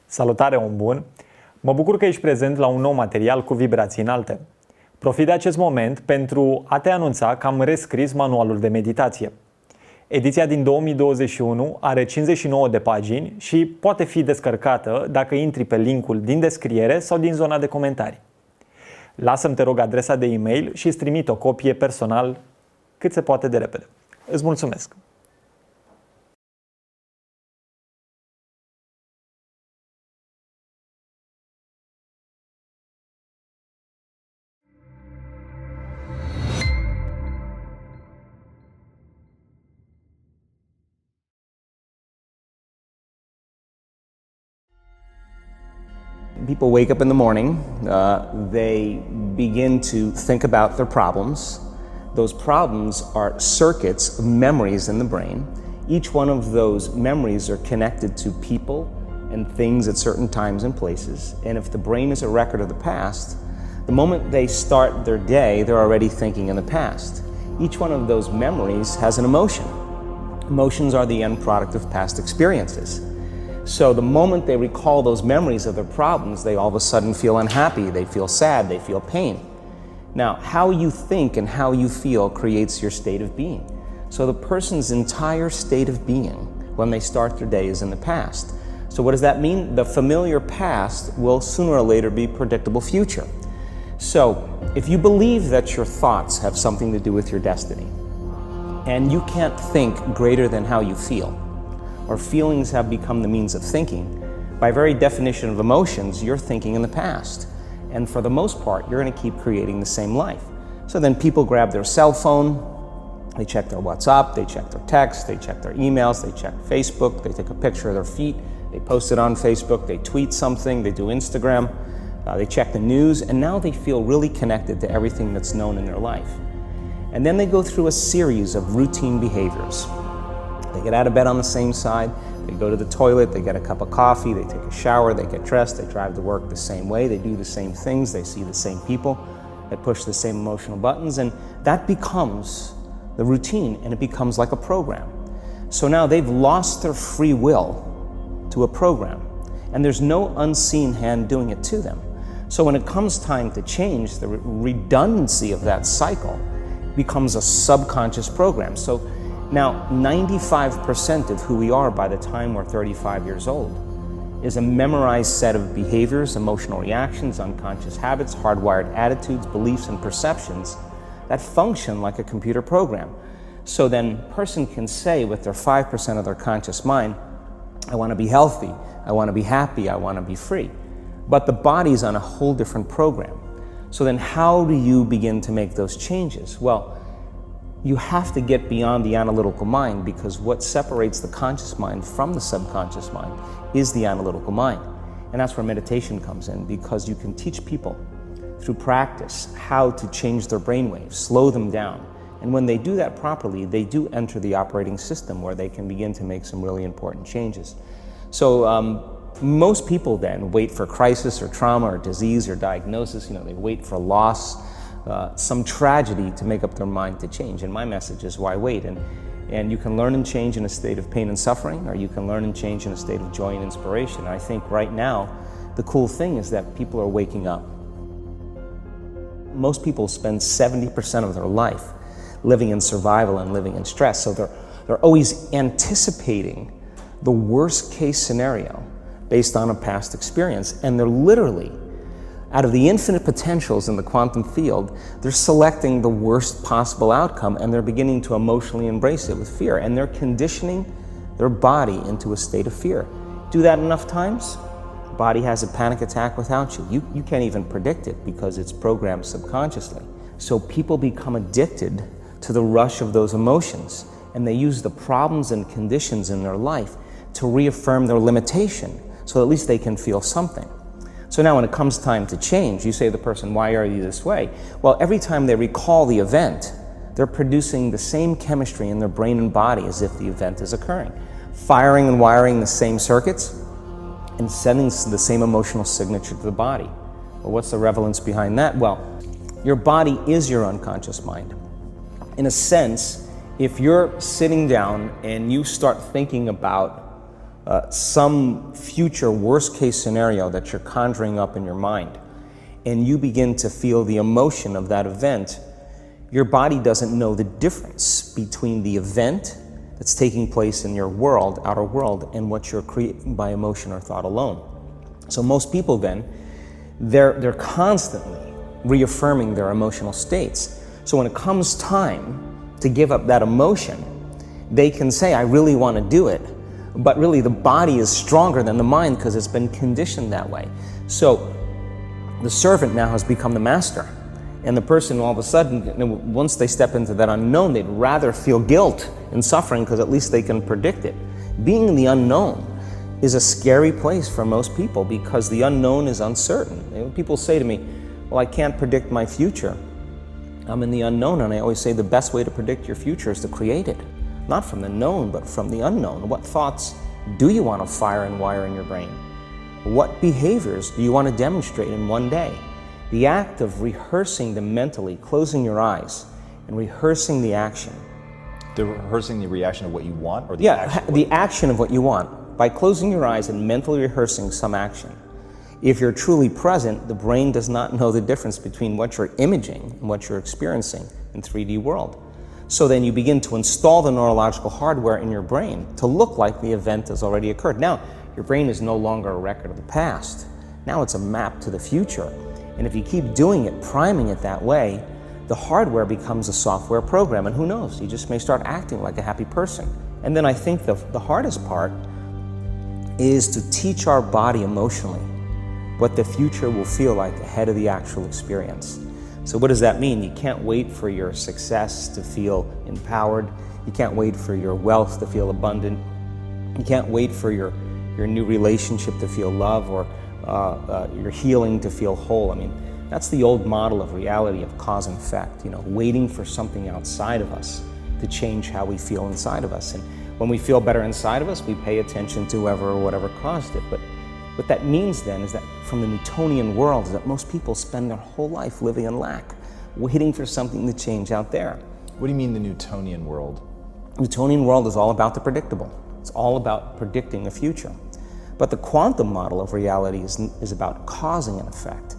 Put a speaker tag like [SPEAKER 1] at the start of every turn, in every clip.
[SPEAKER 1] Salutare, om bun! Mă bucur că ești prezent la un nou material cu vibrații înalte. Profit de acest moment pentru a te anunța că am rescris manualul de meditație. Ediția din 2021 are 59 de pagini și poate fi descărcată dacă intri pe linkul din descriere sau din zona de comentarii. Lasă-mi, te rog, adresa de e-mail și îți trimit o copie personal cât se poate de repede. Îți mulțumesc!
[SPEAKER 2] People wake up in the morning, they begin to think about their problems. Those problems are circuits of memories in the brain. Each one of those memories are connected to people and things at certain times and places. And if the brain is a record of the past, the moment they start their day, they're already thinking in the past. Each one of those memories has an emotion. Emotions are the end product of past experiences. So the moment they recall those memories of their problems, they all of a sudden feel unhappy, they feel sad, they feel pain. Now, how you think and how you feel creates your state of being. So the person's entire state of being when they start their day is in the past. So what does that mean? The familiar past will sooner or later be predictable future. So if you believe that your thoughts have something to do with your destiny, and you can't think greater than how you feel, or feelings have become the means of thinking, by very definition of emotions, you're thinking in the past. And for the most part, you're going to keep creating the same life. So then people grab their cell phone, they check their WhatsApp, they check their text, they check their emails, they check Facebook, they take a picture of their feet, they post it on Facebook, they tweet something, they do Instagram, they check the news, and now they feel really connected to everything that's known in their life. And then they go through a series of routine behaviors. They get out of bed on the same side, they go to the toilet, they get a cup of coffee, they take a shower, they get dressed, they drive to work the same way, they do the same things, they see the same people, they push the same emotional buttons, and that becomes the routine, and it becomes like a program. So now they've lost their free will to a program, and there's no unseen hand doing it to them. So when it comes time to change, the redundancy of that cycle becomes a subconscious program. So now, 95% of who we are by the time we're 35 years old is a memorized set of behaviors, emotional reactions, unconscious habits, hardwired attitudes, beliefs, and perceptions that function like a computer program. So then a person can say with their 5% of their conscious mind, I want to be healthy, I want to be happy, I want to be free. But the body's on a whole different program. So then how do you begin to make those changes? Well, you have to get beyond the analytical mind, because what separates the conscious mind from the subconscious mind is the analytical mind. And that's where meditation comes in, because you can teach people through practice how to change their brainwaves, slow them down. And when they do that properly, they do enter the operating system where they can begin to make some really important changes. So most people then wait for crisis or trauma or disease or diagnosis. They wait for loss, some tragedy to make up their mind to change. And my message is, why wait? And you can learn and change in a state of pain and suffering, or you can learn and change in a state of joy and inspiration. And I think right now, the cool thing is that people are waking up. Most people spend 70% of their life living in survival and living in stress. So they're always anticipating the worst case scenario based on a past experience. And they're literally, out of the infinite potentials in the quantum field, they're selecting the worst possible outcome, and they're beginning to emotionally embrace it with fear. And they're conditioning their body into a state of fear. Do that enough times, the body has a panic attack without you. You can't even predict it because it's programmed subconsciously. So people become addicted to the rush of those emotions, and they use the problems and conditions in their life to reaffirm their limitation, so at least they can feel something. So now when it comes time to change, you say to the person, why are you this way? Well, every time they recall the event, they're producing the same chemistry in their brain and body as if the event is occurring, firing and wiring the same circuits and sending the same emotional signature to the body. Well, what's the relevance behind that? Well, your body is your unconscious mind. In a sense, if you're sitting down and you start thinking about some future worst case scenario that you're conjuring up in your mind, and you begin to feel the emotion of that event, your body doesn't know the difference between the event that's taking place in your world, outer world, and what you're creating by emotion or thought alone. So most people then, they're constantly reaffirming their emotional states. So when it comes time to give up that emotion, they can say, I really want to do it, but really the body is stronger than the mind because it's been conditioned that way. So the servant now has become the master. And the person all of a sudden, once they step into that unknown, they'd rather feel guilt and suffering because at least they can predict it. Being in the unknown is a scary place for most people because the unknown is uncertain. People say to me, well, I can't predict my future. I'm in the unknown, and I always say the best way to predict your future is to create it. Not from the known, but from the unknown. What thoughts do you want to fire and wire in your brain? What behaviors do you want to demonstrate in one day? The act of rehearsing them mentally, closing your eyes, and rehearsing the action.
[SPEAKER 3] Rehearsing the reaction of what you want, or the
[SPEAKER 2] action? Yeah, the action of what you want. By closing your eyes and mentally rehearsing some action. If you're truly present, the brain does not know the difference between what you're imaging and what you're experiencing in 3D world. So then you begin to install the neurological hardware in your brain to look like the event has already occurred. Now, your brain is no longer a record of the past. Now it's a map to the future. And if you keep doing it, priming it that way, the hardware becomes a software program. And who knows, you just may start acting like a happy person. And then I think the hardest part is to teach our body emotionally what the future will feel like ahead of the actual experience. So what does that mean? You can't wait for your success to feel empowered. You can't wait for your wealth to feel abundant. You can't wait for your new relationship to feel love, or your healing to feel whole. I mean, that's the old model of reality of cause and effect, waiting for something outside of us to change how we feel inside of us. And when we feel better inside of us, we pay attention to whoever or whatever caused it. But what that means then is that from the Newtonian world is that most people spend their whole life living in lack, waiting for something to change out there.
[SPEAKER 3] What do you mean the Newtonian world?
[SPEAKER 2] The Newtonian world is all about the predictable. It's all about predicting the future. But the quantum model of reality is about causing an effect.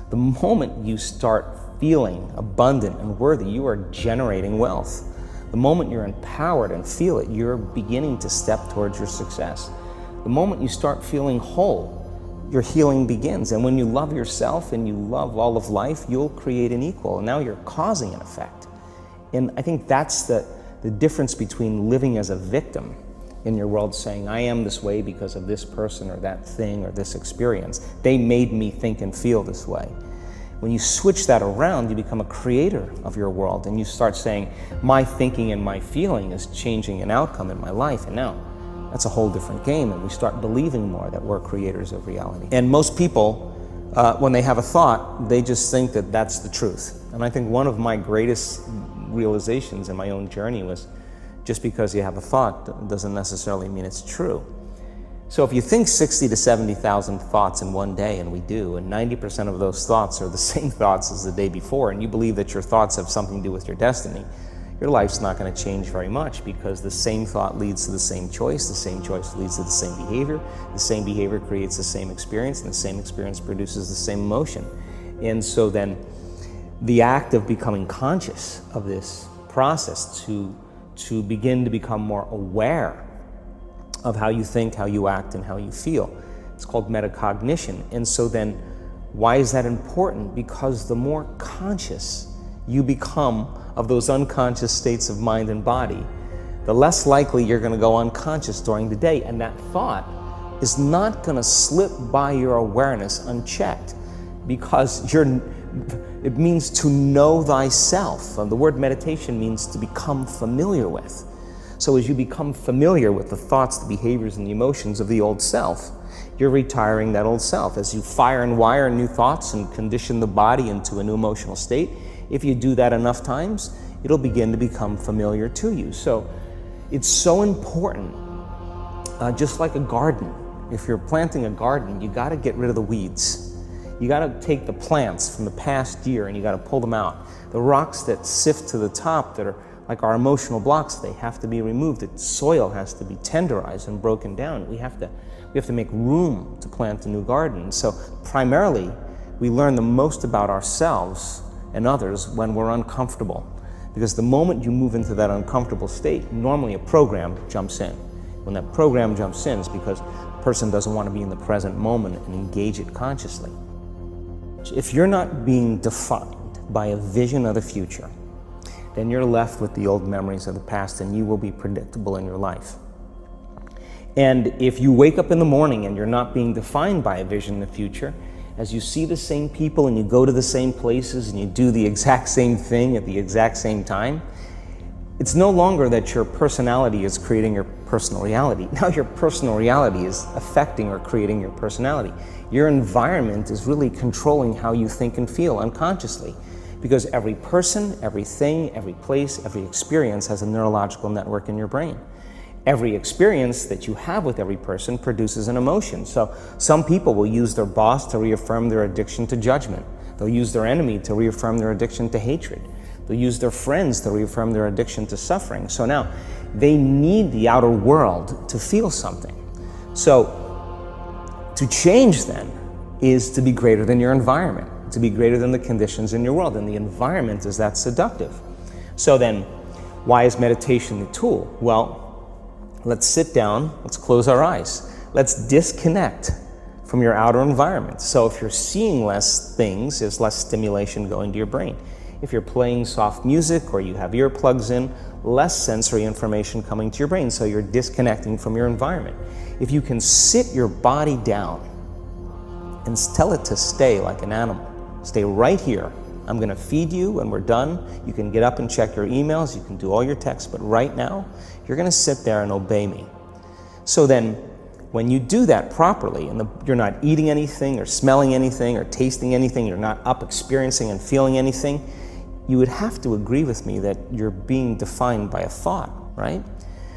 [SPEAKER 2] The moment you start feeling abundant and worthy, you are generating wealth. The moment you're empowered and feel it, you're beginning to step towards your success. The moment you start feeling whole, your healing begins. And when you love yourself and you love all of life, you'll create an equal. And now you're causing an effect. And I think that's the difference between living as a victim in your world, saying, I am this way because of this person or that thing or this experience. They made me think and feel this way. When you switch that around, you become a creator of your world, and you start saying, my thinking and my feeling is changing an outcome in my life. And now that's a whole different game, and we start believing more that we're creators of reality. And most people, when they have a thought, they just think that that's the truth. And I think one of my greatest realizations in my own journey was, just because you have a thought doesn't necessarily mean it's true. So if you think 60 to 70,000 thoughts in one day, and we do, and 90% of those thoughts are the same thoughts as the day before, and you believe that your thoughts have something to do with your destiny, your life's not going to change very much, because the same thought leads to the same choice leads to the same behavior creates the same experience, and the same experience produces the same emotion. And so then the act of becoming conscious of this process to begin to become more aware of how you think, how you act, and how you feel. It's called metacognition. And so then, why is that important? Because the more conscious you become of those unconscious states of mind and body, the less likely you're going to go unconscious during the day. And that thought is not going to slip by your awareness unchecked, because it means to know thyself. The word meditation means to become familiar with. So as you become familiar with the thoughts, the behaviors, and the emotions of the old self, you're retiring that old self. As you fire and wire new thoughts and condition the body into a new emotional state, if you do that enough times, it'll begin to become familiar to you. So it's so important, just like a garden. If you're planting a garden, you got to get rid of the weeds. You got to take the plants from the past year and you got to pull them out. The rocks that sift to the top that are Like our emotional blocks, they have to be removed. The soil has to be tenderized and broken down. We have to make room to plant a new garden. So primarily, we learn the most about ourselves and others when we're uncomfortable. Because the moment you move into that uncomfortable state, normally a program jumps in. When that program jumps in, it's because the person doesn't want to be in the present moment and engage it consciously. If you're not being defined by a vision of the future, then you're left with the old memories of the past and you will be predictable in your life. And if you wake up in the morning and you're not being defined by a vision in the future, as you see the same people and you go to the same places and you do the exact same thing at the exact same time, it's no longer that your personality is creating your personal reality. Now your personal reality is affecting or creating your personality. Your environment is really controlling how you think and feel unconsciously. Because every person, everything, every place, every experience has a neurological network in your brain. Every experience that you have with every person produces an emotion. So some people will use their boss to reaffirm their addiction to judgment. They'll use their enemy to reaffirm their addiction to hatred. They'll use their friends to reaffirm their addiction to suffering. So now they need the outer world to feel something. So to change then is to be greater than your environment, to be greater than the conditions in your world, and the environment is that seductive. So then, why is meditation the tool? Well, let's sit down, let's close our eyes. Let's disconnect from your outer environment. So if you're seeing less things, there's less stimulation going to your brain. If you're playing soft music or you have earplugs in, less sensory information coming to your brain, so you're disconnecting from your environment. If you can sit your body down and tell it to stay like an animal, stay right here. I'm going to feed you when we're done. You can get up and check your emails. You can do all your texts. But right now, you're going to sit there and obey me. So then, when you do that properly, and you're not eating anything or smelling anything or tasting anything, you're not up experiencing and feeling anything, you would have to agree with me that you're being defined by a thought, right?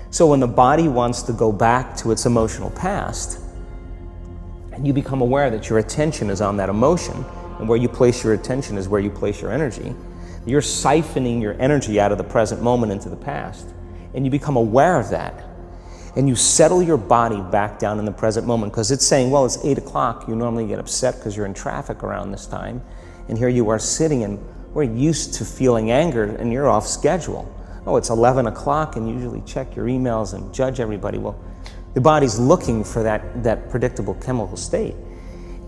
[SPEAKER 2] So when the body wants to go back to its emotional past, and you become aware that your attention is on that emotion, and where you place your attention is where you place your energy. You're siphoning your energy out of the present moment into the past, and you become aware of that. And you settle your body back down in the present moment, because it's saying, well, it's 8 o'clock. You normally get upset because you're in traffic around this time. And here you are sitting, and we're used to feeling anger, and you're off schedule. Oh, it's 11 o'clock, and you usually check your emails and judge everybody. Well, the body's looking for that predictable chemical state.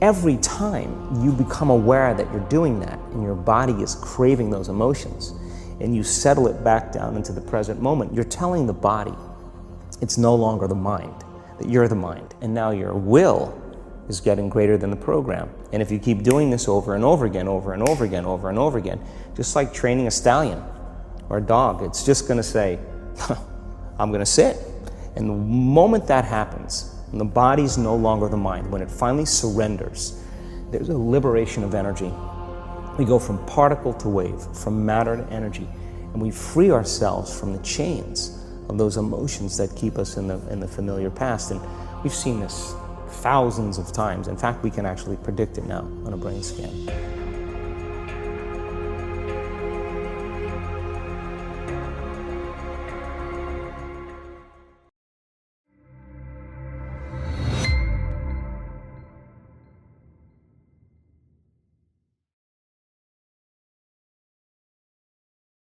[SPEAKER 2] Every time you become aware that you're doing that and your body is craving those emotions and you settle it back down into the present moment, you're telling the body it's no longer the mind, that you're the mind. And now your will is getting greater than the program. And if you keep doing this over and over again, over and over again, over and over again, just like training a stallion or a dog, it's just going to say, I'm going to sit. And the moment that happens, and the body's no longer the mind, when it finally surrenders, there's a liberation of energy. We go from particle to wave, from matter to energy, and we free ourselves from the chains of those emotions that keep us in the familiar past. And we've seen this thousands of times. In fact, we can actually predict it now on a brain scan.